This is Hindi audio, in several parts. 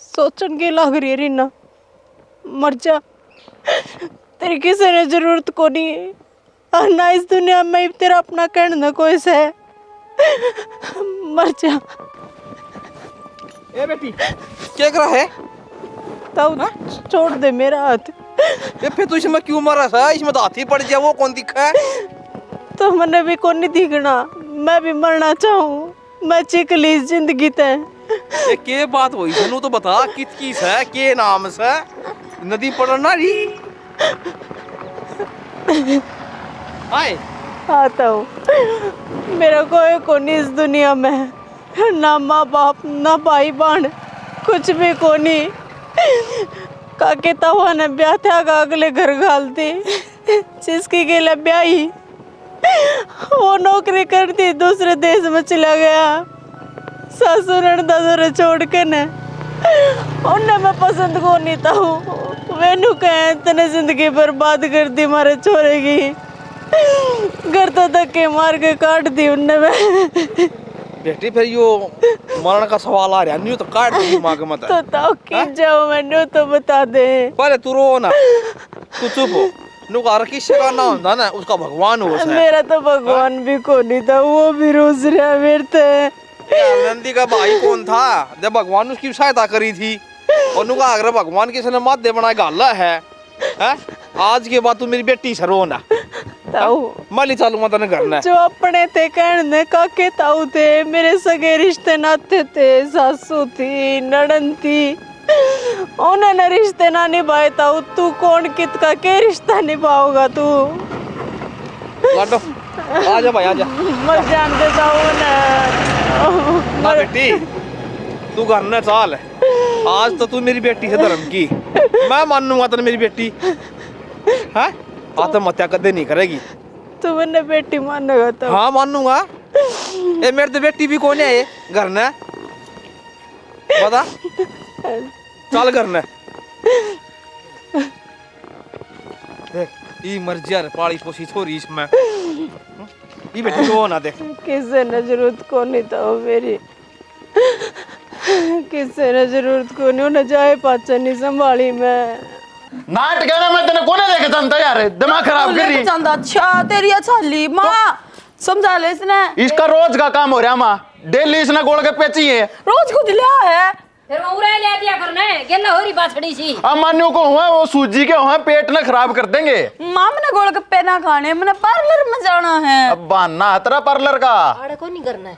सोचन के लाग रही है रीना, मर जा, तेरी किसी ने जरूरत को नहीं है, और ना इस दुनिया में तेरा अपना कहना कोई से है, मर जा। ए बेटी क्या कर रहा है? तब छोड़ दे मेरा हाथ। ये फिर तू इसमें क्यों मरा सा? इसमें तो हाथी पड़ जाए, वो कौन दिखा है? तो मैंने भी कौन नहीं दिखना, मैं भी मरना चाहूँ, मैं चिक ली जिंदगी ते। ये के बात हुई सनू तो बता, किस है के नाम से नदी पड़ना री? आए आता हूँ, मेरा कोई कोनी इस दुनिया में, ना माँ बाप ना भाई बहन, कुछ भी कोनी। काके तवा ने ब्याह था का अगले घर घाल दी, जिसकी के लिए ब्याही वो नौकरी करती दूसरे देश में चला गया, सासू नंदा छोड़ के न, उन्हें मैं पसंद को नहीं था हूँ। मैनू कहे तने जिंदगी बर्बाद कर दी मारे छोरे की, घर तो धक्के मार के काट दी उनने मैं। बेटी फिर यो मरण का सवाल आ रहा नहीं तो काट दी दिमाग मत। तो ताऊ की जाओ मैंने तो बता दे। पहले तू रो ना, तू चुप हो। नुकार किससे का ना होता ना उसका भगवान हो। मेरा तो भगवान भी को नहीं था, वो भी रोज रहा मेरे थे। नंदी का भाई कौन था जब भगवान ने उसकी सहायता करी थी? और नुका अगर भगवान किसी ने माध्य बनाया गाला है? आज के बाद तू मेरी बेटी से रो ना। ताऊ माली चालू मत घर ना। जो अपने थे कहने काके ताऊ थे, मेरे सगे रिश्ते नाते थे, सासू थी नड़न थी, उन्होंने रिश्ते ना निभाए ताऊ, तू कौन कित का के रिश्ता निभाओगा तू? लाडो आजा भाई आजा। मर जान दे ताऊ ना बेटी तू घर ना चाल, आज तो तू मेरी बेटी है धर्म की, मैं मानूंगा तो मेरी बेटी है आत्महत्या कदे नहीं करेगी। तू मैंने बेटी मानेगा तो? हाँ मानूंगा। ए मेरे तो बेटी भी कौन है घर ने बता, चल घर ने देख ई मर्जी यार पाली पोसी छोरी इसमें ई बेटी को ना देख। किसी ने जरूरत को नहीं था मेरी, किसी ने जरूरत को नहीं, उन्हें जाए पाचा नहीं संभाली मैं। नाट कहना मैं तेने कोने लेके जानता यार, दिमाग खराब कर रही। अच्छा तेरी छाली माँ समझा ले इसने। इसका रोज का काम हो रहा माँ, डेली इसने गोल के पेची है। रोज खुद लिया है फिर वो उड़े ले दिया करना है, गेला हो रही बाछड़ी सी। अब मान्यो को हुआ वो सूजी के हुआ पेट ना खराब कर देंगे। माँ मैंने गोलगप्पे ना खाने, मैंने पार्लर में जाना है। अब बहाना तेरा पार्लर का। आड़े को नहीं करना है।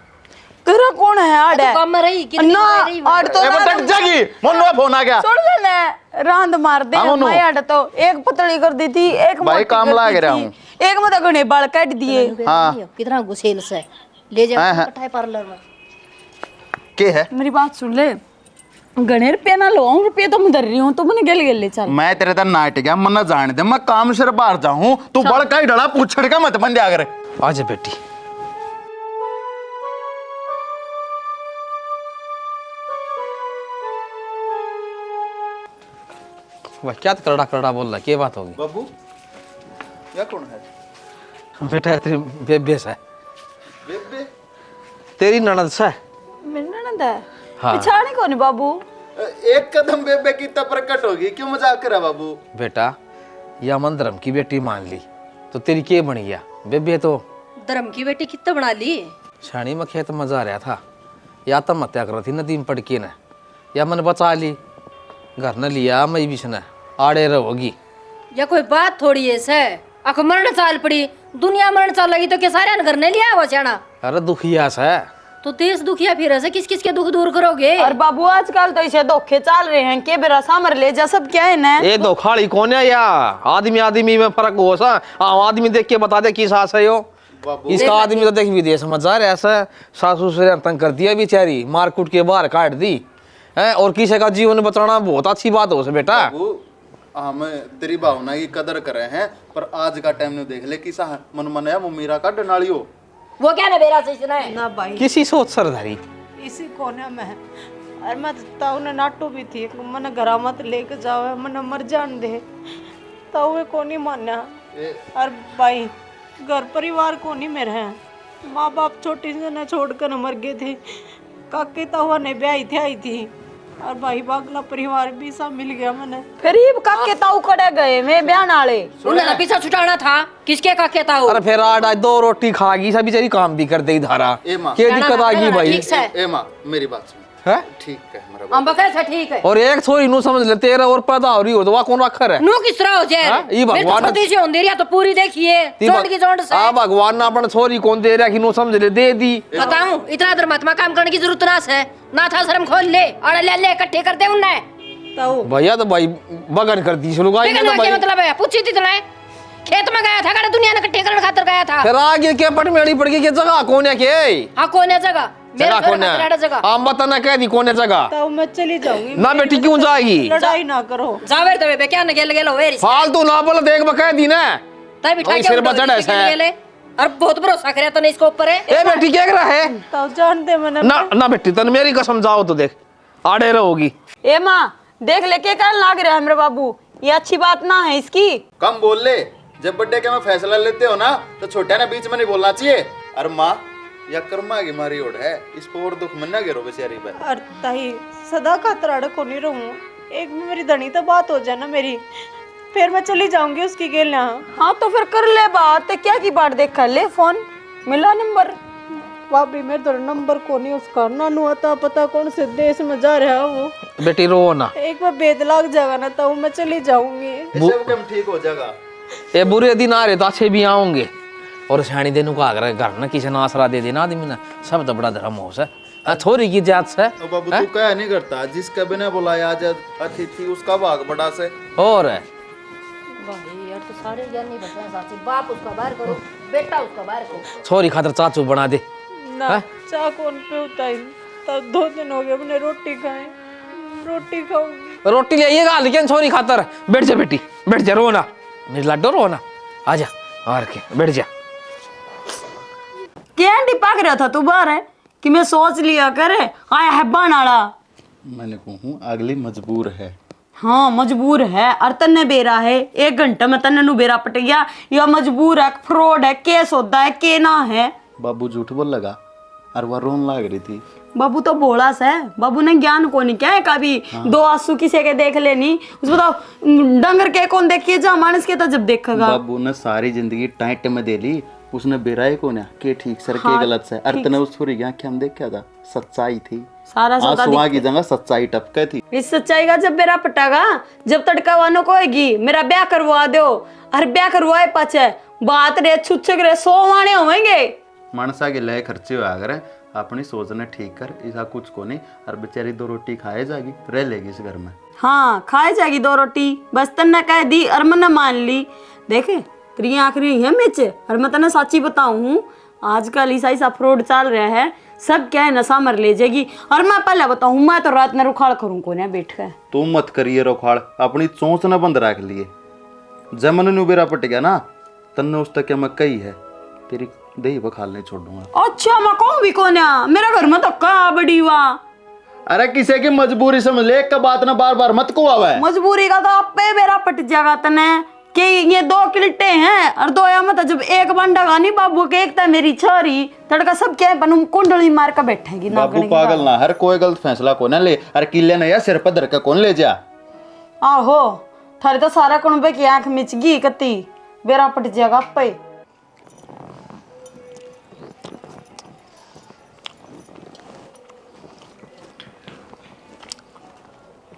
तेरा कौन है आड़े? तो काम में रही कितनी ना रही आड़ तो तक जागी मोनो का फोन आ गया। छोड़ लेने रांद मार दे। मैं आड़ तो एक पतली कर दी थी, एक भाई काम लाग रहा हूँ, एक में तो घने बाल काट दिए। हाँ कितना गुस्सेल से ले जा कटाई पार्लर में। के है मेरी बात सुन ले, घने रुपये ना लो, रुपये तो मैं धर रही हूँ, तो मैंने गल गल चल। मैं तेरे तरह नाट गया मन जाने दे, मैं काम से बाहर जाऊँ तू बड़का ही डला पूछड़ का मत बन जाकर। आजा बेटी वह क्या करड़ा करड़ा बोल रहा, क्या बात होगी? बाबू यह कौन है? बेटा तेरी बेबे से। बेबे तेरी ननद से। मेरी ननद है? हाँ। पिछाड़ी कौन है बाबू? एक कदम बेबे की तब प्रकट होगी, क्यों मजाक करा बाबू? बेटा या मन धर्म की बेटी मान ली तो तेरी के बन गया? बेबे तो धर्म की बेटी कितना बना ली। छानी में खेत में जा रहा था, या आत्महत्या कर रही थी नदी में पड़ के न, या मन बचा ली, घर न लिया मई बीच न आड़े रहोगी। या कोई बात थोड़ी है से अख मरण चाल पड़ी, दुनिया मरण चाल लगी तो क्या सारे घर नहीं लिया वो चाना? अरे दुखिया से तो देश दुखिया फिर ऐसे किस किस के दुख दूर करोगे? और बाबू आजकल तो इसे धोखे चाल रहे हैं, के बेरा सामर ले जा सब क्या है ना? ये धोखाड़ी कौन है या आदमी आदमी में फर्क हो सा? आदमी देख के बता दे की सास है यो, इसका आदमी तो देख विदेश में जा रहा है, सासू से तंग कर दिया बेचारी, मार कूट के बाहर काट दी, है और किसी का जीवन बचाना बहुत अच्छी बात हो से बेटा। बाबू हम तेरी भावना की कदर करे हैं, पर आज का टाइम ने देख ले किसा मन मनया मुमीरा का डनालियो। वो क्या ना बेरा से इसने ना भाई किसी सोच सरदारी इसी कोने में है। और मैं ताऊ ने नाटो भी थी मन घरा मत लेके जाओ मन मर जान दे ताऊ वे को नहीं मान्या। और भाई घर परिवार को नहीं मेरे हैं, माँ बाप छोटी से न छोड़कर मर गए थे, काके ताऊ ने ब्याही थे आई थी और भाई बागला परिवार भी सब मिल गया मैंने। फिर ये काके ताऊ कड़े गए मैं बयान आले उन्हें पीछा छुटाना था किसके काके ताऊ। अरे फिर आज 2 रोटी खागी सब बेचारी काम भी कर दे धारा ए माँ। क्या दिक्कत आ गई भाई ठीक से ए माँ मेरी बात सुन, है ठीक है मेरा हम बकरे से ठीक है। और एक छोरी नु समझ ले तेरा और पैदा हो रही हो तो वह कौन अखर है। नु किस तरह हो जाए हाँ, ये भगवान- छोटी सी होंदी रही तो पूरी देखिए चोट की चोट से। आ भगवान ने अपन छोरी कौन दे रहा कि नु समझ ले दे दी। बताऊं इतना धर्मात्मा काम करने की जरूरत ना है ना था शर्म खोल ले और ले ले इकट्ठे कर दे उन्ने ताऊ भैया तो भाई बगन कर दी शुरू लेकिन तो भाई मतलब है पूछी थी तूने खेत में गया था दुनिया ने इकट्ठे करने खातिर गया था। फिर आगे के पट मेड़ी पड़ गई कि जगह कौन है के हाँ कौन है जगह जगह कौन है जगह हम बताना कह दी कौन है जगह ताऊ मैं चली जाऊंगी ना बेटी क्यों जाएगी लड़ाई ना करो। जावेर तबे पे क्या न गेल गेलो वेरी फालतू ना बोला देख बकह दी ना तय बिठा वही के सिर पर चढ़ा है। गेले और बहुत भरोसा करया तने इसको ऊपर है। ए बेटी क्या कर रहा है ताऊ जानते मैंने ना ना बेटी तन मेरी कसम जाओ तो देख आड़े रहोगी। ए माँ देख ले के कहने लाग रहा है मेरे बाबू, ये अच्छी बात ना है इसकी। कम बोल ले, जब बर्थडे का मैं फैसला लेते हो ना तो छोटा ना बीच में नहीं बोलना चाहिए। अरे माँ या कर्मा की मारी ओढ़ है, इस पर और दुख मन्ना गिरो बेचारी पे। और ताई सदा खातर अड़क को नहीं रहूं, एक भी मेरी धनी तो बात हो जाए ना मेरी, फिर मैं चली जाऊंगी उसकी गेल यहाँ। हाँ तो फिर कर ले बात, क्या की बात देख कर ले, फोन मिला नंबर। भाभी मेरे तो नंबर को नहीं उसका, नानू आता पता कौन से देश में जा रहा है वो। बेटी रो ना, एक बार बेद लाग जाएगा ना तो मैं चली जाऊंगी। सब कम ठीक हो जाएगा। ये बुरे दिन आ रहे तो अच्छे भी आऊंगे। और सियाणी देनु को आगरा घर ना किसी ने आसरा दे देना आदमी ना, सब तो बड़ा धर्म हो सा थोड़ी की जात से। ओ बाबू तू क्या नहीं करता, जिसका बिना बुलाया आज अतिथि उसका भाग बड़ा से। और भाई यार तो सारे ज्ञानी बता साथी, बाप उसका बाहर करो बेटा उसका बाहर करो। छोरी खातर चाचू बना दे ना चाह कौन पे होता है, तब 2 दिन हो गए मैंने रोटी खाए, रोटी खाऊंगी। रोटी ले आइएगा लेकिन छोरी खातर। बैठ जा बेटी बैठ जा, रोना मेरी लड्डू रोना, आजा और के बैठ जा। क्या डिपा रहा था तू बाहर है कि मैं सोच लिया करे आया है बनाड़ा। मैंने कहूँ अगली मजबूर है। हाँ मजबूर है, और तन्ने बेरा है 1 घंटा में तन्ने नु बेरा पट गया, या मजबूर है, फ्रॉड है, केस होता है के ना है। बाबू झूठ बोल लगा और वह रोन लग रही थी। बाबू तो भोला सा है, बाबू ने ज्ञान को नहीं क्या है कभी। हाँ। 2 आंसू किसी के देख लेनी, उसको तो डंगर के कौन देखिए जा मानस के तो जब देखेगा। बाबू ने सारी जिंदगी टाइट में दे ली, उसने बेराए को ना के ठीक सर के गलत से। अर्थ ने उस छोरी की में देख क्या था, सच्चाई थी सारा आंसुआ की जगह सच्चाई टपके थी। इस सच्चाई का जब बेरा पटागा, जब तड़का वानो को होगी मेरा ब्याह करवा दो, और ब्याह करवाए पाचे बात रे छुच्छक रे 100 वाणे होंगे। मानसा के लय खर्चे हुआ अगर अपनी सोचने ठीक कर, ऐसा कुछ को नहीं। और बेचारी 2 रोटी खाए जाएगी, रह लेगी इस घर में। हाँ खाए जाएगी 2 रोटी, बस तन्ने कह दी और मैंने मान ली। देखे तेरी आखिरी है मिच, और मैं तन्ने सच्ची बताऊं आजकल ऐसा फ्रॉड चल रहा है, सब क्या है नशा मर ले जाएगी। और मैं पहले बताऊं मैं तो रात में रुखाड़ करूं को ना बैठ कर। तू मत करिए रोखाड़, अपनी चोंच न बंद रख लिए। जमन नु बेरा पट गया ना तन्ने उस तक मैं कही है तेरी दही बखाल नहीं छोड़ूंगा। अच्छा मैं कहूँ भी कोन्या, मेरा घर में तो का बड़ी हुआ। अरे किसी की मजबूरी समझ ले, एक बात ना बार बार मत को आवा। मजबूरी का तो आपे बेरा पट जाएगा तने कि ये 2 किल्टे हैं और 2 या मत जब एक बंडा गानी बाबू के एक था मेरी छोरी तड़का सब क्या बनू कुंडली मार का बैठेगी। बाबू पागल ना, हर कोई गलत फैसला को ना ले, अरे किले ना या सिर पर धर के कौन ले जा। आहो थारे तो सारा कुंबे की आंख मिच गई कती बेरा पट जाएगा आपे।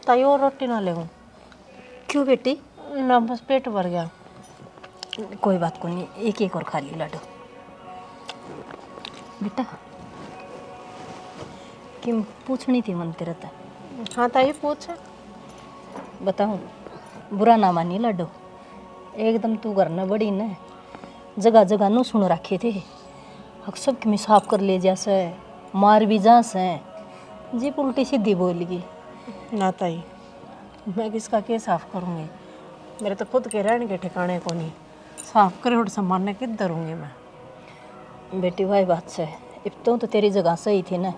ताई और रोटी ना ले क्यों बेटी? ना बस पेट भर गया। कोई बात को नहीं, एक और खा ली लड्डू। बेटा कि पूछनी थी मन तेरे था। हाँ ताई पूछ। बताऊँ बुरा ना मानी लड्डू, एकदम तू घर न बड़ी न जगह जगह न सुन रखे थे, अक्सर की मिसाफ कर ले जैसे मार भी जा से जी उल्टी सीधी बोल गई ना ताई, मैं किसका के साफ करूँगी? मेरे तो खुद के रहने के ठिकाने को नहीं, साफ करे और संभालने किधर दूँगी मैं? बेटी भाई बात से अब तो तेरी जगह सही थी ना।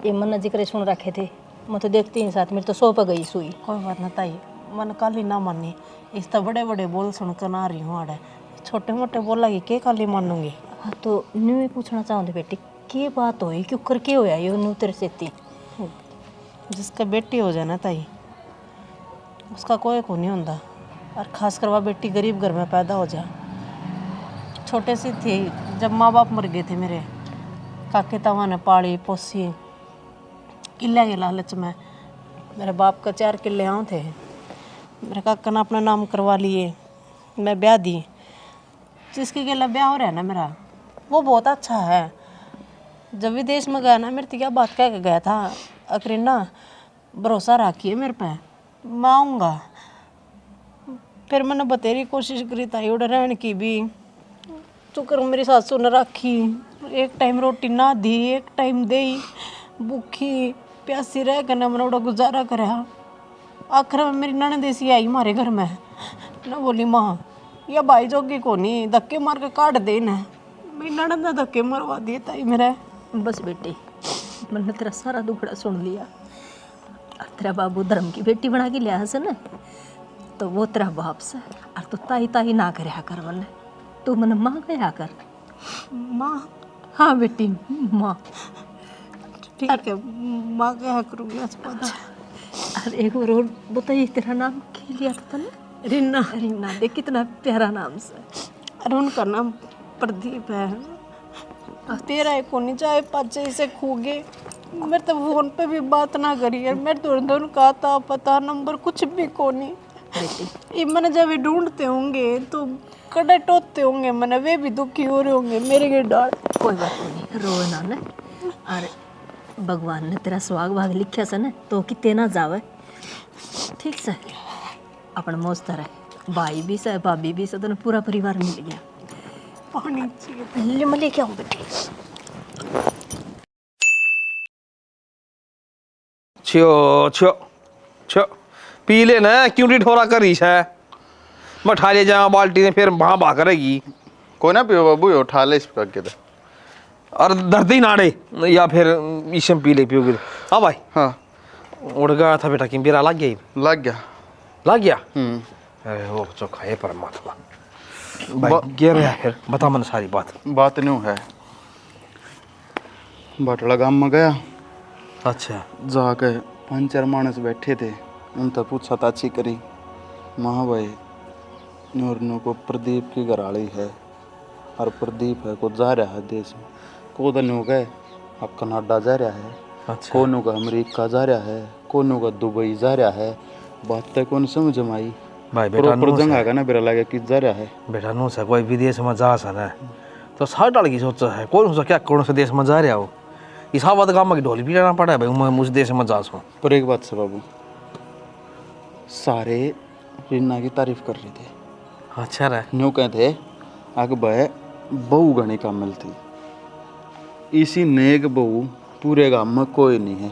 ये मन जिक्र सुन रखे थे, मैं तो देखती ही साथ मेरे तो सो गई सुई। कोई बात ना ताई, मन काली ना मानी, इस तो बड़े बड़े बोल सुनकर ना रही हूँ आड़े, छोटे मोटे बोला कि के काली मानूंगी। हाँ तो न्यू ही पूछना चाहूँ बेटी, के बात हुई क्यों करके होया ये न्यू तेरे से थी? जिसका बेटी हो जाए ना ताई, उसका कोई को नहीं होता, और खास कर वह बेटी गरीब घर में पैदा हो जाए। छोटे सी थी जब माँ बाप मर गए थे मेरे, काके तवा ने पाली पोसी, किले के लालच में मेरे बाप का 4 किले आँव थे। मेरे काका ने अपना नाम करवा लिए, मैं ब्याह दी। जिसके गला ब्याह हो रहा है ना मेरा, वो बहुत अच्छा है। जब विदेश में गया ना, मेरे तो क्या बात कह के गया था, अकरीना भरोसा रखिए मेरे पे, मैं आऊँगा। फिर मैंने बतेरी कोशिश करी ताई उड़ रहने की भी, तो कर मेरी सासू ने रखी। एक टाइम रोटी ना दी, एक टाइम दे, भूखी प्यासी रह कर मैंने उड़ा गुजारा करा। आखिर में मेरी ननद ऐसी आई हमारे घर में, ना बोली माँ या भाई जोगी को नहीं, धक्के मार के काट देना। मेरी ननद ने धक्के मरवा दिए ताई मेरे। बस बेटी, मैंने तेरा सारा दुखड़ा सुन लिया। और तेरा बाबू धर्म की बेटी बना के लिया है ना, तो वो तेरा बाप से, और तू ताई ताई ना करया कर मैंने, तू मैंने माँ कहा कर। माँ? हाँ बेटी माँ। ठीक है, माँ क्या करूँगी आज पता। अरे एक बार और बताइए, तेरा नाम क्या लिया था तूने? रीना। रीना, देख कितना प्यारा नाम से। अरे उनका नाम प्रदीप है। तेरा एक होनी चाहे पाचे से खूगे, मेरे तो फोन पे भी बात ना करी है। मेरे तो उनका आता पता नंबर कुछ भी को नहीं। बेटी ये मैंने जब ये ढूंढते होंगे तो कड़े टोते होंगे, मैंने वे भी दुखी हो रहे होंगे मेरे के डाल। कोई बात नहीं, रो ना ने। अरे भगवान ने तेरा सुहाग भाग लिखा से ना, तो कितने ना जावे। ठीक से अपन मौज है, भाई भी से भाभी भी से, तो पूरा परिवार मिल गया। पानी चाहिए ले मैं लेके आऊँ बेटी। छियो छियो छियो, पी ले ना, क्यों नहीं ठोरा करीश है? मैं ठा ले जाऊँ बाल्टी ने, फिर वहाँ बहा करेगी। कोई ना पियो बाबू, ये उठा ले इस पे के। और धरती नाड़े या फिर ईशम पी ले पियोगे। हाँ भाई। हाँ उड़ गया था बेटा कि मेरा लग गया। लग गया। लग गया? अरे वो चौखा है परमात्मा। भाई गिर रहा है, फिर बता मन सारी बात। बात न्यू है, बटड़ा गांव में गया। अच्छा। जाके 5-4 मानस बैठे थे, उनसे पूछा ताची करी। महा भाई नूर को प्रदीप की घराली है, और प्रदीप है को जा रहा है देश में, को दनु गए अब कनाडा जा रहा है। अच्छा। कोनू का अमेरिका जा रहा है, कोनू का दुबई जा रहा है। बात तक कौन समझ में आई? भाई बेटा नो जंगा का ना बेरा लगे कि जा रहा है। बेटा नो से कोई विदेश में जा सा ना, तो सार डाल की सोचा है कौन सा क्या कौन से देश में जा रहा हो। इस आवाज गाँव में ढोल भी लेना पड़ा है भाई, मैं उस देश में जा सू। पर एक बात से बाबू, सारे रीना की तारीफ कर रहे थे। अच्छा रहा। न्यू कहते आग बह बहू घनी काम मिलती, इसी नेक बहू पूरे गांव में कोई नहीं है।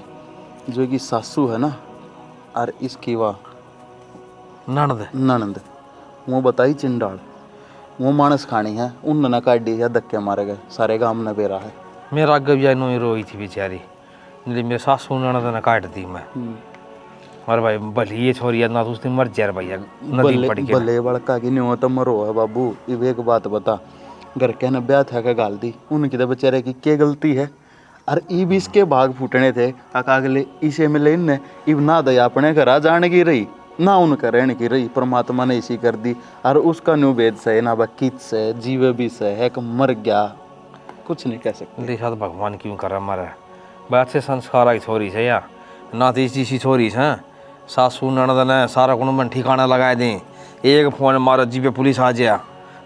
जो कि सासू है ना, और इसकी वाह ननद ननद, वो बताई चिंडाल, वो मानस खानी है, उन ना काटी या धक्के मारे गए, सारे गांव ने बेरा है। मेरा अग भी नो ही रोई थी बेचारी, मेरे सासू ननद ने काट दी मैं। और भाई भली ये छोरी ना तो उस दिन मर जाए भैया नदी में पड़ के। भले बड़का की नहीं हो तो मरो है बाबू। इब एक बात बता, घर के न ब्याह था का गाल दी, उनकी तो बेचारे की क्या गलती है? और इब इसके भाग फूटने थे, काका अगले इसे में लेने इब ना दया अपने घर जाने की रही, ना उनका रहने की रही। परमात्मा ने इसी कर दी, और उसका न्यू वेद से ना बकीत से जीवे भी से है कि मर गया, कुछ नहीं कह सकते। देखा तो भगवान क्यों कर मरा बात से संस्कार आई छोरी से या ना तो इसी छोरी से सासू ननद ने सारा कुण ठिकाना लगाए दें, एक फोन मारो जी पे पुलिस आ जाए।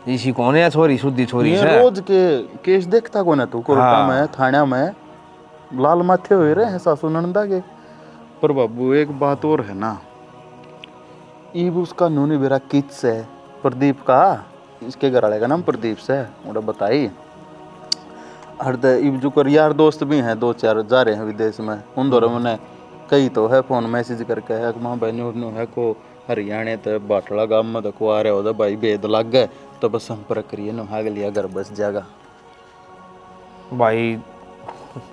इसी कौन है छोरी, शुद्धि छोरी से। रोज के केस देखता को ना तू, कोर्टा में थाना में लाल माथे हुए रहे हैं सासू नंदा के। पर बाबू एक बात और है ना, इब उसका नूनी बेरा किच से प्रदीप का, इसके घर वाले का नाम प्रदीप से, उन्हें बताई। हर इब जो कर यार दोस्त भी हैं 2-4 जा रहे हैं विदेश में, उन दौरों में कई तो है फोन मैसेज करके है माँ बहनों नु है को हरियाणा ते बाटला गांव में तो को आ रहे हो भाई भेद लग गए तो बस संपर्क करिए नु हाग लिया घर बस जाएगा। भाई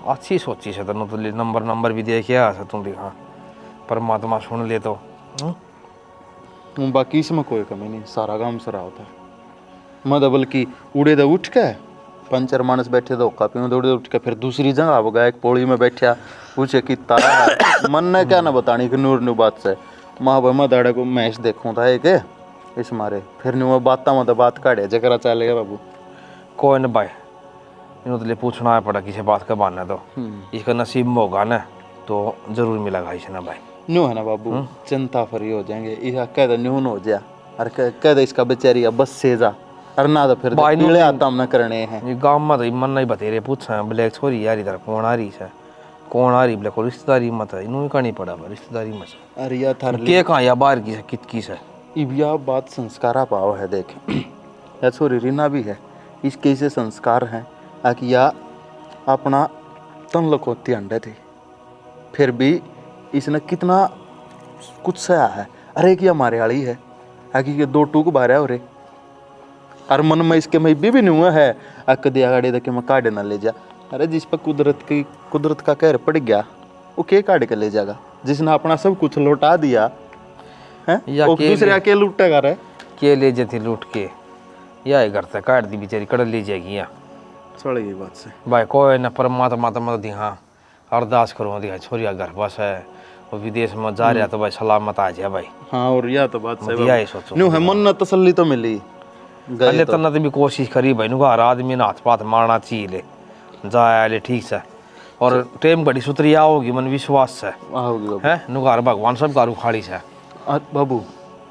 अच्छी सोची से तेन तो नंबर भी दे के आया तू दिखा परमात्मा सुन ले तो बाकी इसमें कोई कमी नहीं, सारा काम सरा होता है। मैं तो बल्कि उड़े तो उठ के पंचर मानस बैठे तो कापी दौड़े उठ के फिर दूसरी जगह आ गया एक पौड़ी में बैठा पूछे कि तारा है मन ने क्या ना बतानी कि नूर नु बात से माँ भाई मैं दाड़े को मैच देखूँ था एक इस मारे फिर नु बात में तो बात काढ़े जकरा चलेगा बाबू कोई न भाई इन्हों तो ले पूछना है पड़ा किसी बात का बाना तो इसका नसीब में होगा ना तो जरूर मिलेगा इसे ना भाई न्यू है ना बाबू चिंता फ्री हो जाएंगे इसका कह दे न्यू हो जा और कह दे इसका बेचारी बस से जा और ना तो फिर पीले आता हम ना करने हैं ये गांव में तो मन नहीं बतेरे पूछा ब्लैक छोरी यार इधर कौन आ रही है कौन आ रही ब्लैक रिश्तेदारी मत है इन्हों का नहीं पड़ा रिश्तेदारी में अरे यार थार के कहाँ या बाहर की है कित की है यह बात संस्कारा पाव है देख या छोरी रीना भी है इसके से संस्कार हैं कि या अपना तन लकोती अंडे थे फिर भी इसने कितना कुछ सहा है। अरे कि हमारे वाली है कि ये 2 टूक बाहर है और और मन में इसके में भी नहीं हुआ है अक दिया गाड़ी देखे मैं काढ़े ना ले जा। अरे जिस पर कुदरत का कहर पड़ गया वो के काढ़ के ले जाएगा जिसने अपना सब कुछ लौटा दिया है वो दूसरे आके लूटेगा रे के ले जाती लूट के या घर से काट दी बेचारी कड़ ले जाएगी यहाँ सड़ गई बात से भाई कोई न परमात्मा तो मत दिहा अरदास करूँ दिहा छोरिया घर बस है वो विदेश में जा रहा तो भाई सलामत आ जाए भाई। हाँ और या तो बात सही है सोचो न्यू है मन न तसल्ली तो मिली गले तो भी कोशिश करी भाई नुका आदमी ने हाथ पाथ मारना चाहिए ले जाया ले ठीक से और टेम घड़ी सुतरिया होगी मन विश्वास से है नुकार भगवान सब गारू खाड़ी से बाबू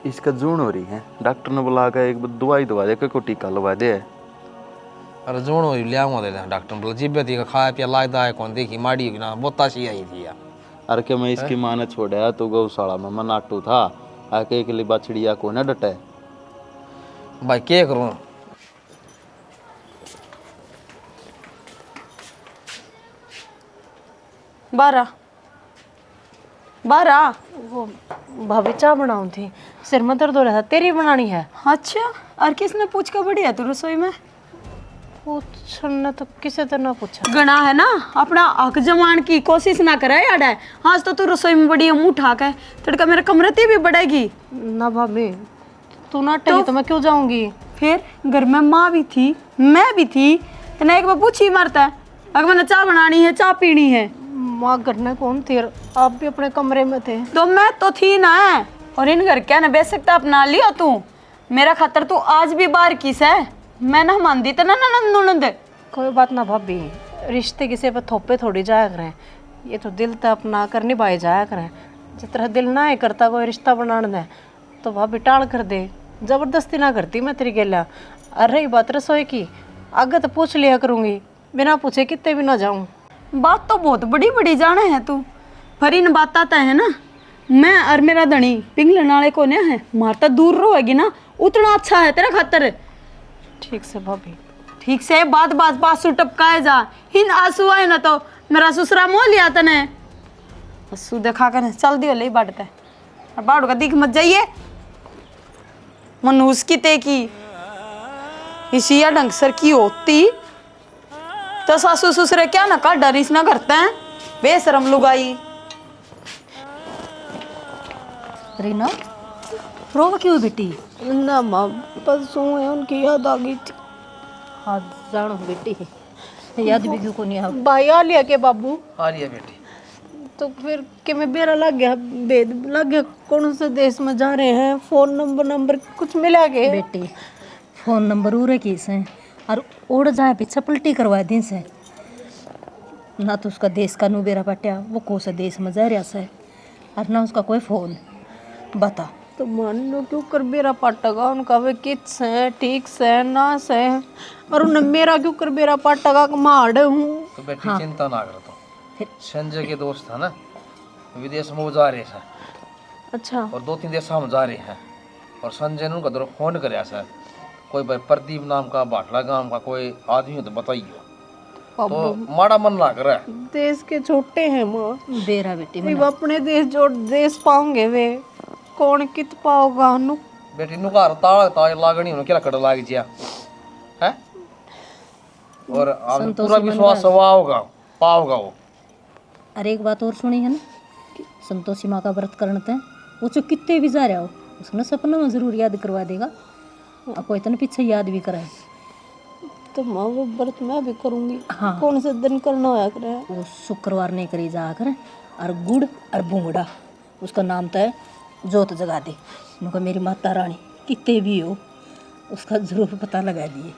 इसका जून हो रही है डॉक्टर ने बुला कर एक दवाई दवा दे को टीका लगा दे। अरे जून हो लिया दे डॉक्टर बोला जिब्बे थी खाया पिया लागदा है कौन देखी माड़ी ना बोता सी आई थी यार। अरे के मैं इसकी माँ ने छोड़ा तो गौशाला में मैं नाटू था आके के लिए बछड़िया को ना डटे भाई क्या करूँ बारह वो भाभी चाय बनाऊँ थी सिर में दर्द हो रहा था तेरी बनानी है। अच्छा और किसने पूछ कर बढ़िया तू रसोई में पूछना तो किसी तरह ना पूछा गना है ना अपना हक जमान की कोशिश ना करे यार आज तो तू रसोई में बढ़िया मुंह ठाक है तड़का मेरे कमरे ते भी बढ़ेगी ना भाभी तू ना टही तो मैं क्यों जाऊंगी फिर घर में माँ भी थी मैं भी थी तेने एक बार पूछी मरता है अगर मैंने चाय बनानी है चाय पीनी है माँ घर में कौन थी आप भी अपने कमरे में थे तो मैं तो थी ना और इन घर क्या ना बेच सकता अपना लियो तू मेरा खातर तू आज भी बाहर किस है मैं ना मानती तो ना नंद कोई बात ना भाभी रिश्ते किसी पर थोपे थोड़ी जाया करें ये तो दिल तो अपना कर निभाए जाया करें जिस तरह दिल ना ही करता कोई रिश्ता बनाने दे तो भाभी टाल कर दे जबरदस्ती ना करती मैं तेरी गेला। अरे रही बात रसोई की आगे तो पूछ लिया करूँगी बिना पूछे कितने भी ना जाऊँ। बात तो बहुत बड़ी बड़ी जाना है तू पर इन बात आता है ना मैं और मेरा धनी पिंगलन वाले को ने है मारता दूर रहेगी ना उतना अच्छा है तेरा खातर। ठीक से भाभी ठीक से बात बासु टपकाए जा हिन आंसू आए ना तो मेरा ससुरा मोह लिया तने आंसू देखा कर चल दियो ले बाटते और बाड़ू का दिख मत जाइए मनूस की ते की इसी ढंग सर की होती तो सासू ससुरे क्या ना का डरिस ना करते हैं बेशरम लुगाई। रीना रो क्यों बेटी ना माँ बस है उनकी याद आ गई थी। हाँ जानो बेटी याद भी क्यों को नहीं आ भाई आ लिया के बाबू आ लिया बेटी तो फिर कि मैं बेरा लग गया बेद लग गया कौन से देश में जा रहे हैं फोन नंबर कुछ मिला के बेटी फोन नंबर उरे की से और उड़ जाए पीछे पलटी करवा दी से ना तो उसका देश का बेरा पटिया वो कौन सा देश में जा रहा से और ना उसका कोई फोन बता तो मान लो क्यों कर बेरा पाटगा उनका वे कित से ठीक से ना से और उन्हें मेरा क्यों कर बेरा पाटगा मार हूँ तो बेटी चिंता ना कर तो संजय के दोस्त है ना विदेश में वो जा रहे हैं अच्छा और 2-3 देश हम जा रहे हैं और संजय ने उनका फोन कराया सर कोई भाई प्रदीप नाम का बाटला गांव का कोई आदमी हो तो बताइए तो माड़ा मन ना करे। देश के छोटे हैं माँ, बेरा बेटी अब अपने देश जो देश पाओगे वे कौन कित पाओगा नु। बेटी नु घर ताला ताज लागनी उन के लकड़ लाग जिया है। और अब पूरा विश्वास होगा पाओगा वो। अरे एक बात और सुनी है ना, संतोषी माँ का व्रत करते हैं, वो जो कितने भी जा रहा हो उसने सपना में जरूर याद करवा देगा, आपको इतना पीछे याद भी कराए। तो माँ वो व्रत मैं भी करूंगी। हाँ। कौन से दिन करना होया करे? वो शुक्रवार नहीं करी जा कर, और गुड़ और भूंगड़ा उसका नाम तो है जोत जगा दे। उनका मेरी माता रानी कितने भी हो उसका ज़रूर पता लगा दिए,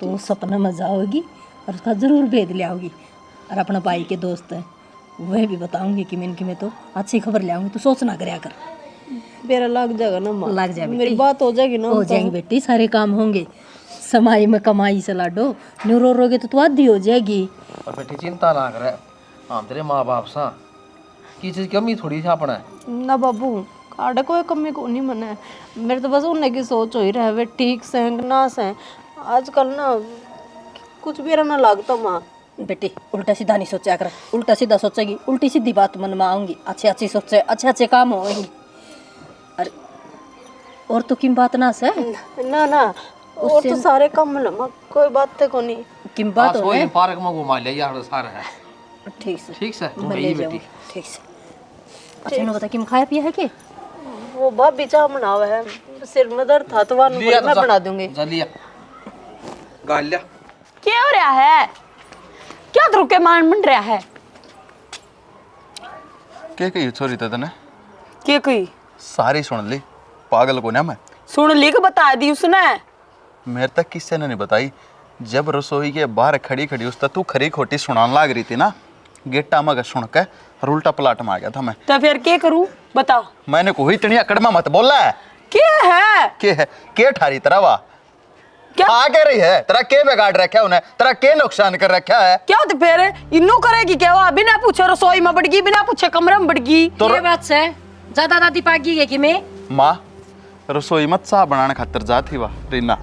तो वो सपना में जाओगी और उसका ज़रूर भेद ले आओगी। और अपना भाई के दोस्त है वह भी बताऊंगी कि मैं तो अच्छी खबर ले आऊंगी, तो सोचना करया कर। मेरा लग जाएगा ना माँ, लग जाए मेरी बात हो जाएगी ना। हो जाएगी बेटी, सारे काम होंगे। समाई में कमाई से लाडो, न्यू रो रोगे तो तू आधी हो जाएगी। और बेटी चिंता ना करे, हम तेरे माँ बाप सा की चीज कमी थोड़ी सी अपना ना बाबू, आड़े कोई कमी को नहीं मना है। मेरे तो बस उन्हें की सोच हो ही रहा है वे ठीक से ना से। आजकल ना कुछ भी ना लगता माँ। बेटी उल्टा सीधा नहीं सोचा कर, उल्टा सीधा सोचेगी उल्टी सीधी बात मन में आऊंगी, अच्छे अच्छी सोचे अच्छे अच्छे काम होंगे। अरे और तो किम बात ना से ना ना और तो सारे काम ना माँ, कोई बात को नहीं। किम बात हो है। पार्क में घुमा ले यार सारा है। ठीक से ठीक से मैं ले जाऊँ। ठीक से अच्छा ना बता किम खाया पिया है के? वो भाभी चाह बनावा है, सिर में दर्द था तो वानू मैं बना दूंगी। जल्दी गाल लिया। क्या हो रहा है? क्या धुके मान बन रहा है? क्या कही छोरी तने क्या कोई सारी सुन ली, पागल को ना मैं। सुन ली के बता दी उसने। मेरे तक किससे ने नहीं बताई। जब रसोई के बाहर खड़ी खड़ी उस तू खरी खोटी सुनान लाग रही थी ना, गेटा में सुन के और उल्टा पलाट में आ गया था मैं। तो फिर क्या करूं बताओ? मैंने कोई इतनी अकड़मा मत बोला है। क्या है के ठारी तरह वाह क्या आ के रही है तेरा के बिगाड़ रखा है उन्हें, तेरा के नुकसान कर रखा है। क्या तो फिर इन्नू करेगी क्या? वो बिना पूछे रसोई में बढ़ गई, बिना पूछे कमरे में बढ़ गई। तो ये बात से ज्यादा दादी पागी है कि मैं माँ रसोई में चाह बनाने खातर जाती वाह रीना,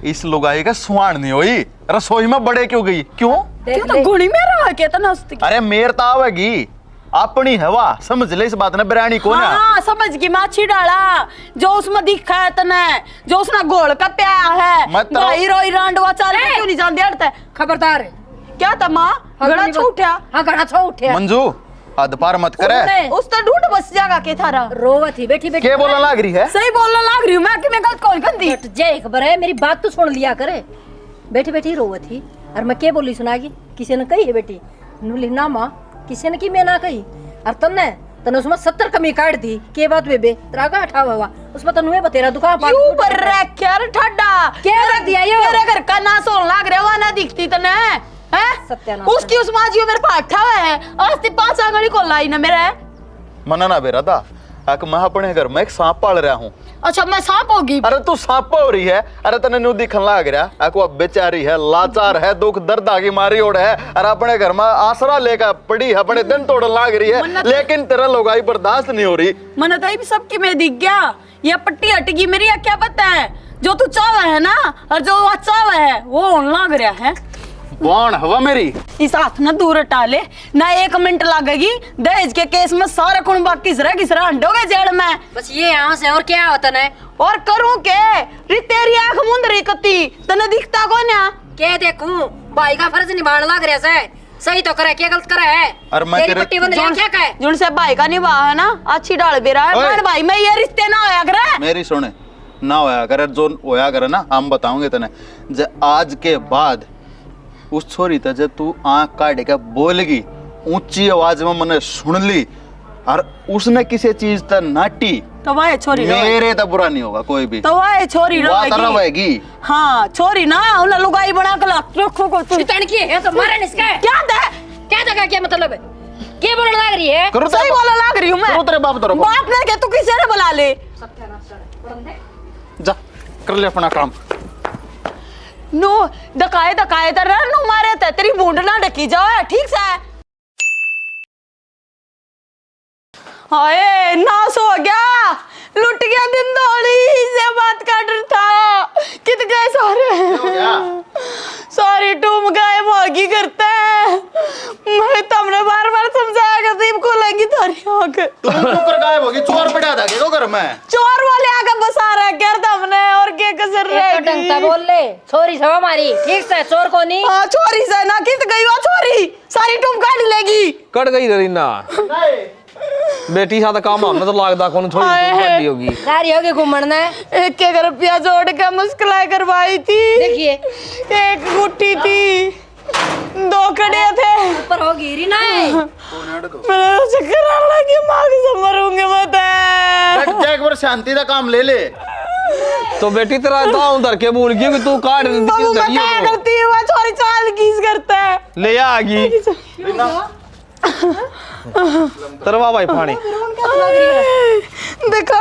इस लुगाई का सुहान नहीं हुई, रसोई में बड़े क्यों गई? क्यों तो गुणी में रहा के तना हंसती। अरे मेर तो आवेगी अपनी हवा, समझ ले इस बात ने बिरयानी को ना। हाँ समझ गई, माछी डाला जो उसमें दिखा है तने, जो उसने गोल का प्याया है। मत रहो। भाई रोई रांडवा चाल के क्यों नहीं जान देता? खबरदार क्या था माँ? गड़ा छूटा। हाँ गड़ा छो उठे मंजू हद पार मत करे। उस तो ढूंढ बस जागा के थारा रोवत ही बैठी बैठी के बोलने लाग रही है? सही बोलने लाग रही हूँ मैं कि मैं गलत कौन कर दी? हट जाए खबर है, मेरी बात तो सुन लिया करे। बैठी बैठी रोवत ही और मैं क्या बोली सुनागी? किसी ने कही है बेटी नुली ना माँ, किसी ने की मैं ना कही। और तन्ने तने उसमें 70 कमी काट दी के बात बेबे तेरा का उठा हुआ उसमें तनु है बतेरा दुकान पर क्यों पर रख यार ठड्डा क्या रख दिया यो? तेरे घर का ना सोन लाग रहा है ना दिखती तने है? सत्यानाश। उसकी उस माजियो मेरे पास ठा हुआ है, आज ते 5 आंगली को लाई ना मेरे। मना ना बेरा था आक मैं अपने घर में एक सांप पाल रहा हूँ। अच्छा मैं सांप होगी? अरे तू सांप हो रही है? अरे तने न्यू दिखन लाग रहा आको अब बेचारी है, लाचार है, दुख दर्द आगे मारी ओढ़ है, और अपने घर में आसरा लेकर पड़ी है, अपने दिन तोड़ लाग रही है, लेकिन तेरा लोगाई बर्दाश्त नहीं हो रही। मन तो भी सबकी में दिख गया, ये पट्टी हटगी मेरी क्या पता है? जो तू चाह है ना और जो चाह है वो होने लाग रहा है। कौन हवा मेरी? इस हाथ ना दूर टाले ना 1 मिनट लगेगी, दहेज के केस में सारा खून बाकी किसरा हंडोगे जेल में। बस ये यहाँ से और क्या होता है? और करूं के री तेरी आंख मुंदरी कती तने दिखता को ना? क्या देखूं भाई का फर्ज निभाने लग रहा है, सही तो करे क्या गलत करे है? और मैं तेरी तेरे- पट्टी बंद लिया क्या कहे? जुन से भाई का निभा है ना अच्छी डाल भी रहा है, ओए। बहन भाई में ये रिश्ते ना होया करे। मेरी सुने ना होया करे, जो होया करे ना हम बताऊंगे तने। जे आज के बाद उस छोरी ते जे तू आंख काट के बोलेगी ऊंची आवाज में मैंने सुन ली और उसने किसी चीज तक नाटी तो वह छोरी मेरे तो बुरा नहीं होगा कोई भी, तो वह छोरी रहेगी। हाँ छोरी ना उन्हें लुगाई बना के रखो को तू शैतान की है तो मारे इसका क्या दे क्या मतलब है? क्या बोलने लग रही है? करो सही बोला लग रही हूँ मैं। करो तेरे बाप तो बाप ने के तू किसे ने बुला ले? जा कर ले अपना काम। नो दकाए तर नु मारे ते तेरी बूंद ना ढकी जाओ ठीक से। हाय नाश हो गया, लुट गया दिन दौड़ी से बात का डर था। कित गए सारे सारी टूम गायब होगी करता है। मैं तुमने बार बार समझाया कि दीप को लगी तारी आंख। तुम कुकर गायब होगी, चोर पड़ा था के घर में। चोर वाले आके बसा रहा कर तुमने और क्या कसर एक तो ढंग से बोल ले, छोरी सब हमारी, ठीक से चोर को नहीं। हाँ चोरी से ना किस गई वो चोरी, सारी टूम काट लेगी। कट गई रीना बेटी साथ काम हमने तो लागदा कौन थोड़ी गाड़ी होगी। सारी होगी घूमन ने। 1 रुपया जोड़ के मुश्किलें करवाई थी। देखिए 1 गुट्टी थी, 2 कड़े थे। ऊपर होगी रीना है। मेरा चक्कर आने लगी, माँ की से मरूंगी मैं तो। एक बार शांति का काम ले ले। तो बेटी तेरा दांव धर के बोल गई कि तू काट बाबू मैं क्या करती है, वो चोरी चाल किस करता है। ले आगी तरवा भाई पानी देखा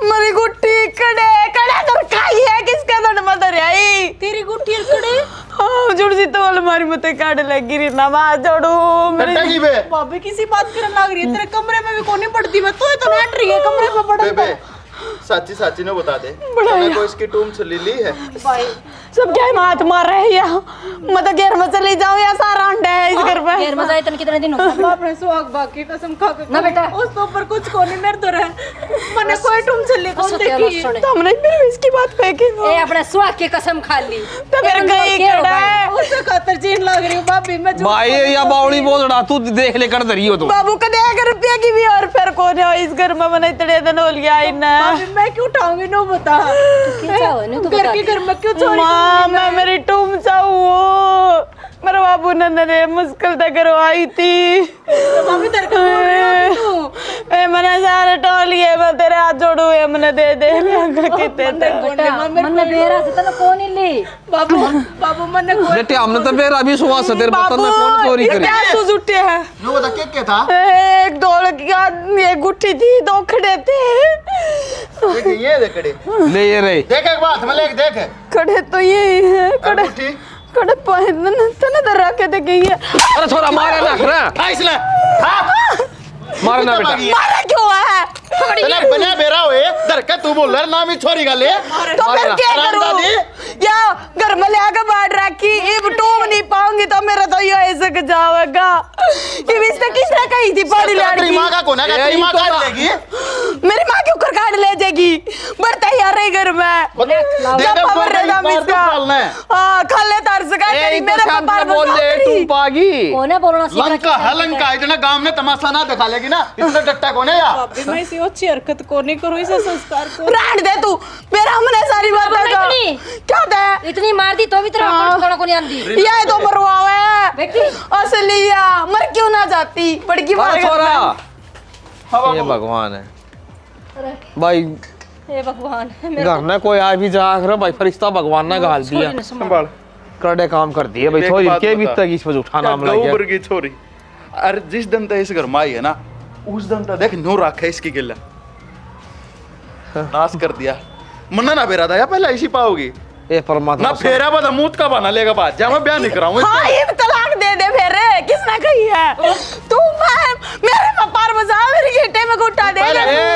मेरी गुट्टी कड़े कड़े तो खाई है, किसका तो मदर आई तेरी गुट्टी कड़े। हाँ जुड़ सी तो हमारी मते काट लगी री ना मां जोड़ू मेरी बे भाभी किसी बात करने लग रही है। तेरे कमरे में भी कोनी पड़ती, मैं तो नाट रही है कमरे में पड़ा। बे साची साची ने बता दे, तूने कोई इसकी टूम छली ली है? सब क्या हाथ मार रहे हैं या मैं तो घेर में चली जाऊं या सारा अंडा है इस घर में। घेर में जाए तन कितने दिन हो गए? अपने सुहाग बाकी कसम खा के ना बेटा। उस तो ऊपर कुछ कोनी मेरे तो रहे मैंने कोई तुम चली कौन सत्या देखी सुने। तो हमने फिर इसकी बात फेंकी ए अपने सुहाग की कसम खा ली। तो फिर गई कड़ा है उससे खातर चीन लग रही हूं भाभी मैं भाई या बावड़ी बोल रहा तू देख ले कर धरी हो तो बाबू का 1 रुपया की भी और फिर कौन है इस घर में मैंने इतने दिन हो लिया इन्ना मैं क्यों उठाऊंगी नो बता क्या हो नहीं तू घर के घर में क्यों चोरी मां मैं मेरी टूम चाहूं मेरे बाबू ने मुश्किल तक करवाई थी। मम्मी तेरे को बोल रही हो तू ए मैंने सारे टोलिए मैं तेरे हाथ जोड़ू है मैंने दे दे लगा कितने मन में बेरा से तने कौन ही ली। बाबू बाबू मैंने बेटे हमने तो बेरा भी सुहा से तेरे बर्तन में कौन चोरी करी। क्या सूज उठे हैं यो बता क्या था? 1 डॉलर की 1 गुट्ठी थी, 2 खड़े थे। देख ये देख कड़े, ले ये रे देख एक बात मैं ले देख खड़े तो ये है कड़े गुट्ठी कड़े पाहिन तने दर रखे थे गई है। अरे छोरा मारे ना खरा इसले हां मारे ना बेटा मारा क्यों है तने बने बेरा होए दर के तू बोल रहा नाम ही छोरी का ले तो फिर क्या करूं या घर में ले आके बाढ़ रखी अब टूम नहीं पाऊंगी तो मेरा तो ये ऐसे के जाएगा। ये इसने किसने कही थी बड़ी लड़की मां का कोना का तेरी मां काट लेगी। मेरी मां क्यों कर काट ले जाएगी बढ़ता ही आ रही घर में जब पावर रे दाम इसका हां खा ले तार से का तेरी मेरे पापा बोल ले तू पागी कौन है बोलना सीख लंका है लंका इतना गांव में तमाशा ना दिखा लेगी ना इतना डट्टा कौन है यार? भाभी मैं इसी अच्छी हरकत को नहीं करूं इसे संस्कार को राड दे तू मेरा हमने सारी बात बता क्या दे इतनी मार दी तो भी तेरा थोड़ा को नहीं आंदी। ये तो मरवावे है बेटी असलिया मर क्यों ना जाती बड़की मार छोरा ये भगवान है भाई हे भगवान घर में कोई आ भी जा कर भाई फरिश्ता भगवान ने गाल दिया संभाल करड़े काम कर दिए भाई थोड़ी के भी तक इस पर उठाना लग गया ऊपर की छोरी। अरे जिस दिन तक इस घर में आई है ना उस दिन तक देख नो रखा है इसकी गिल्ला नाश कर दिया मन्ना ना बेरा था या पहले ऐसी पाओगी ए परमात्मा ना फेरा बता मूत का बना लेगा बात जा मैं ब्याह नहीं कराऊंगा हां ये तलाक दे दे फिर किसने कही है तू मैं मेरे पार बजा मेरी गेटे में घुटा दे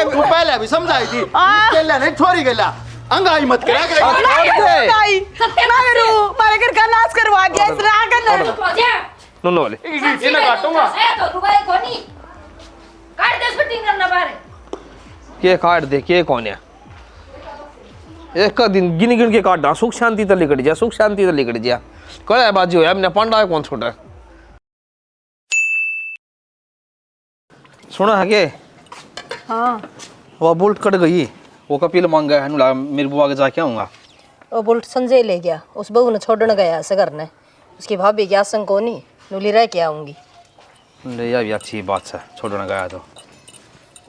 तू पहले भी समझाई थी गिल्ला नहीं छोरी गिल्ला अंगाई मत करा मारे घर का नाश करवा दिया इस रागन नो नो ले ये ना काटूंगा तो रुपए कोनी काट दे फिटिंग करना बारे के काट दे के कौन है एक का दिन गिन गिन के काट सुख शांति तो लिकट जा सुख शांति तो लिकट जा करे बाजू है हमने पंडा कौन छोटा सुना है के हां वो बुल्ट कट गई वो कपिल मांग गया है मेरे बुआ के जाके आऊंगा वो बुलेट संजय ले गया उस बहू ने छोड़ने गया ऐसे करने उसकी भाभी की आसंग को नहीं नूली रह के आऊंगी ले यार ये अच्छी बात है छोड़ने गया तो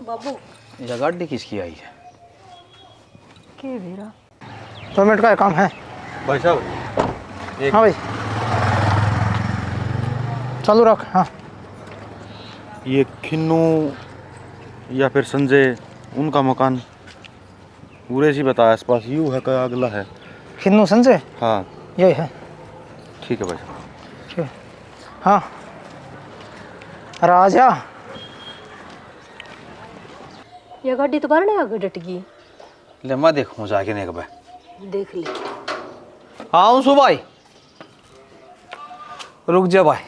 बाबू ये गाड़ी किसकी आई है के वीरा 2 मिनट का काम है भाई साहब हाँ भाई चालू रख। हाँ ये खिन्नू या फिर संजय उनका मकान पूरे सी बताया आसपास यू है का अगला है खिन्नू संजय हाँ यही है। ठीक है भाई साहब ठीक है। हाँ राजा ये गाड़ी तो बाहर नहीं आगे डट गई ले मैं देखूं जाके नहीं कब देख ले हाँ सुन भाई रुक जा भाई।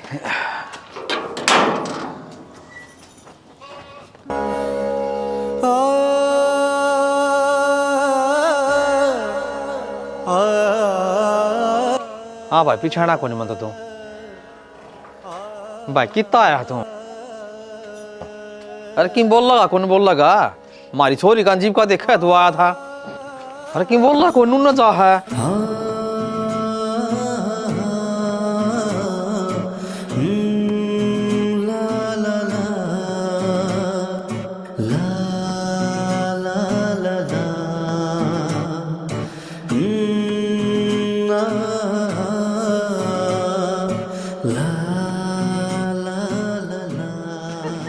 हाँ भाई पिछाड़ा कौन मत तू भाई कितना आया तू? अरे किम बोल लगा कौन बोल लगा? हमारी छोरी का जीव का देखा है तू आया था। अरे किम बोल लगा कौन न जा है?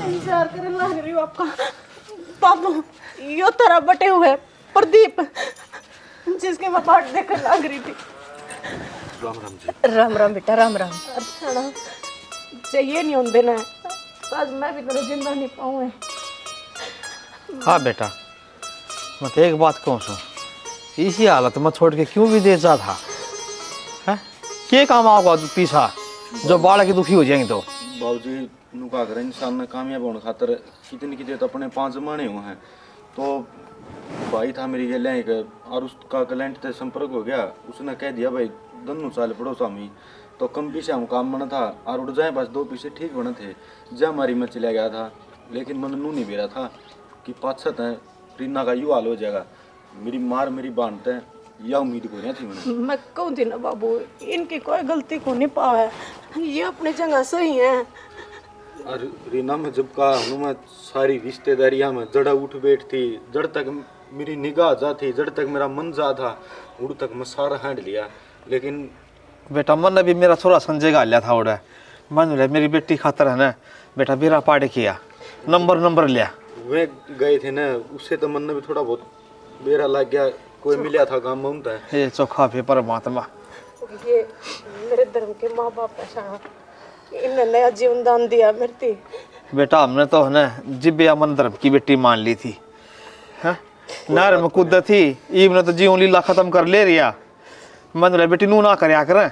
इंतजार करे लग रही हूँ आपका बाबू। यो तरह बटे हुए प्रदीप जिसके मैं बाट देखकर लग रही थी। राम राम बेटा, राम राम। अच्छा ना चाहिए नहीं होने देना है, आज मैं भी तेरा जिंदा नहीं पाऊँ। हाँ बेटा मैं तो एक बात कहूँ सो, इसी हालत में छोड़ के क्यों विदेश जा था? हैं क्या काम आओगा तू पीछा जो बालक की दुखी हो जाएंगे तो? बाबूजी नुका कर इंसान ने कामयाब होने खातर कितनी कितने तो अपने 5 जमाने हुए हैं। तो भाई था मेरी गले एक और उसका क्लाइंट से संपर्क हो गया, उसने कह दिया भाई दोनों साल पड़ो स्वामी। तो कम पीछे हम काम बना था और उड़ जाए बस 2 पीछे ठीक बने थे। जब हमारी मैं चला गया था लेकिन मन नू नहीं बेरा था कि 5-7 है रीना का यू हाल हो जाएगा। मेरी मार मेरी बांधते हैं यह उम्मीद को नहीं थी मैंने। मैं कहूँ थी ना बाबू, इनकी कोई गलती को नहीं पावा है, ये अपनी जगह सही है। और रीना में जब कहा हूँ मैं सारी रिश्तेदारियाँ में जड़ा उठ बैठ थी, जड़ तक मेरी निगाह जा थी, जड़ तक मेरा मन जा था, उड़ तक मैं सारा हैंड लिया। लेकिन बेटा मन ने भी मेरा छोरा संजय का लिया था उड़ा मन ले मेरी बेटी खातर है ना बेटा बेरा पाड़े किया नंबर लिया। वे गए थे ना उससे तो मन ने भी थोड़ा बहुत बेरा लग गया, कोई मिला था काम में होता है। ये चोखा पे परमात्मा ये मेरे धर्म के माँ बाप है, इन्हें नया जीवन दान दिया मेरी। बेटा हमने तो है ना जिब्बे अमन धर्म की बेटी मान ली थी। हैं नहर में कूद थी ईब ने तो जीवन लीला खत्म कर ले रिया। मन रे बेटी नू ना करया करे,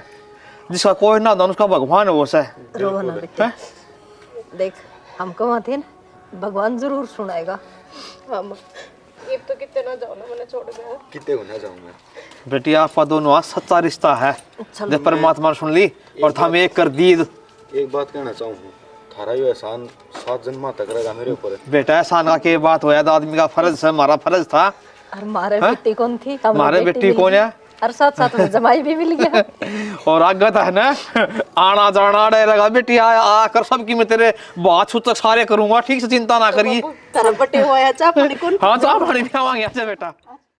जिसका कोई ना दान उसका भगवान है वो से। रो ना बेटा, देख हम कहाँ थे ना, भगवान जरूर सुनाएगा। हम ये तो कितने ना जाओ ना, मैंने छोड़ दिया। कितने होना चाहूँगा बेटी आपका दोनों सच्चा रिश्ता है जब परमात्मा ने सुन ली और हम एक कर दी। एक बात कहना चाहूँ, थारा यो एहसान 7 जन्म तक रहेगा मेरे ऊपर। बेटा एहसान का के बात होया, आदमी का फर्ज है, हमारा फर्ज था। और मारे बेटी कौन थी? हमारे बेटी कौन है? और साथ में जमाई भी मिल गया। और आगे है ना आना जाना रहेगा बेटी, आकर सबकी मैं तेरे बात छूत तक सारे करूंगा, ठीक से चिंता ना करिए। तरह बटे हुआ है चाप पानी कौन? हाँ चाप पानी पियावांगे। अच्छा बेटा।